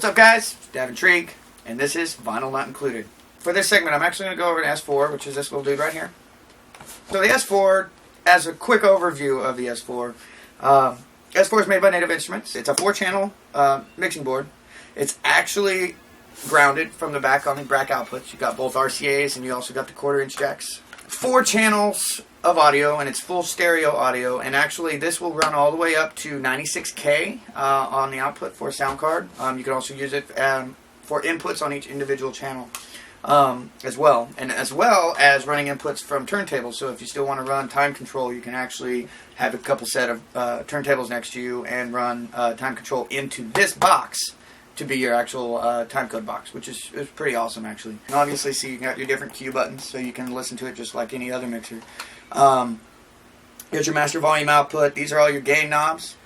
What's up, guys? Daven Treague, and this is Vinyl Not Included. For this segment, I'm actually going to go over an S4, which is this little dude right here. So the S4, as a quick overview of the S4, S4 is made by Native Instruments. It's a 4-channel mixing board. It's actually grounded from the back on the rack outputs. You've got both RCAs, and you also got the 1/4-inch jacks. 4 channels of audio, and it's full stereo audio, and actually this will run all the way up to 96K on the output for a sound card. You can also use it for inputs on each individual channel as well, and as well as running inputs from turntables. So if you still want to run time control, you can actually have a couple set of turntables next to you and run time control into this box to be your actual timecode box, which is pretty awesome, actually. And obviously, see, you got your different cue buttons, so you can listen to it just like any other mixer. Here's your master volume output. These are all your gain knobs.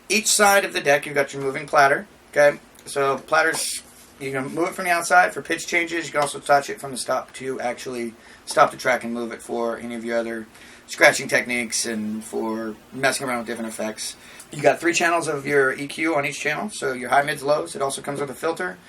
Each side of the deck, you've got your moving platter. Okay, so platters, you can move it from the outside for pitch changes. You can also touch it from the stop to actually stop the track and move it for any of your other scratching techniques and for messing around with different effects. You got 3 channels of your EQ on each channel, so your high, mids, lows. It also comes with a filter.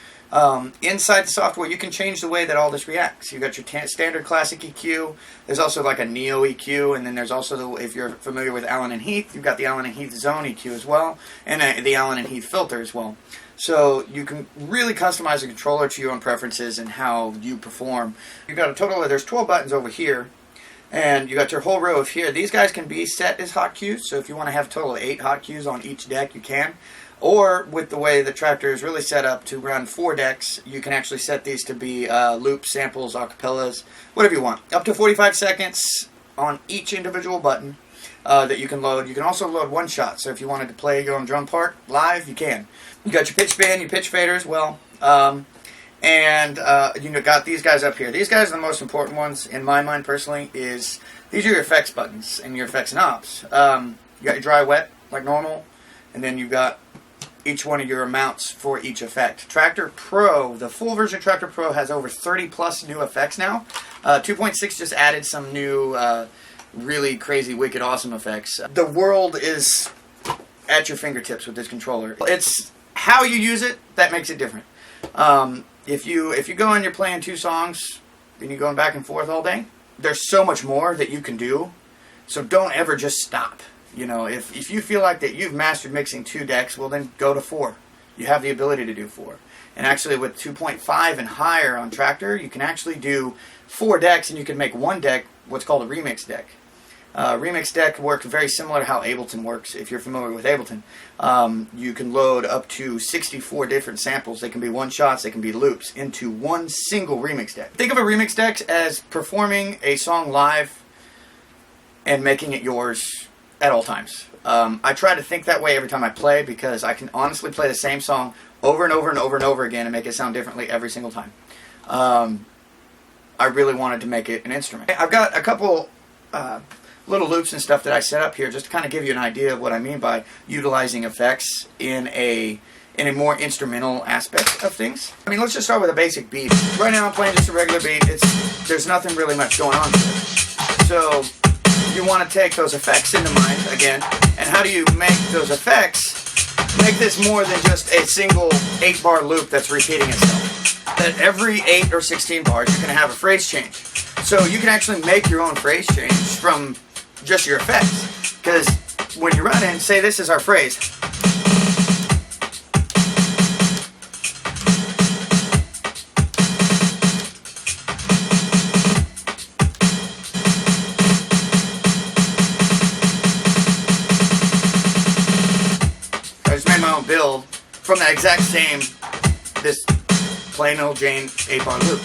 Inside the software, you can change the way that all this reacts. You've got your standard classic EQ. There's also like a Neo EQ, and then there's also, if you're familiar with Allen and Heath, you've got the Allen and Heath Zone EQ as well, and the Allen and Heath filter as well. So you can really customize the controller to your own preferences and how you perform. You've got a total of, there's 12 buttons over here. And you got your whole row of here. These guys can be set as hotkeys, so if you want to have a total of 8 hotkeys on each deck, you can. Or with the way the Traktor is really set up to run 4 decks, you can actually set these to be loops, samples, acapellas, whatever you want. Up to 45 seconds on each individual button that you can load. You can also load one shot, so if you wanted to play your own drum part live, you can. You got your pitch bend, your pitch fader as well. And you got these guys up here. These guys are the most important ones, in my mind personally, is these are your effects buttons and your effects knobs. You got your dry, wet, like normal, and then you've got each one of your amounts for each effect. Traktor Pro, the full version of Traktor Pro has over 30 plus new effects now. 2.6 just added some new, really crazy, wicked, awesome effects. The world is at your fingertips with this controller. It's how you use it that makes it different. If you go and you're playing 2 songs and you're going back and forth all day, there's so much more that you can do. So don't ever just stop. You know, if you feel like that you've mastered mixing 2 decks, well then go to 4. You have the ability to do 4. And actually with 2.5 and higher on Traktor, you can actually do 4 decks, and you can make 1 deck what's called a remix deck. Remix deck works very similar to how Ableton works. If you're familiar with Ableton, you can load up to 64 different samples. They can be one-shots, they can be loops, into one single remix deck. Think of a remix deck as performing a song live and making it yours at all times. I try to think that way every time I play, because I can honestly play the same song over and over and over and over again and make it sound differently every single time. I really wanted to make it an instrument. I've got a couple little loops and stuff that I set up here just to kind of give you an idea of what I mean by utilizing effects in a more instrumental aspect of things. I mean, let's just start with a basic beat. Right now I'm playing just a regular beat. There's nothing really much going on to it. So you want to take those effects into mind again. And how do you make those effects make this more than just a single 8-bar loop that's repeating itself? That every 8 or 16 bars you're going to have a phrase change. So you can actually make your own phrase change from just your effects. Because when you run in, say this is our phrase. I just made my own build from that exact same, this plain old Jane 8-bar loop.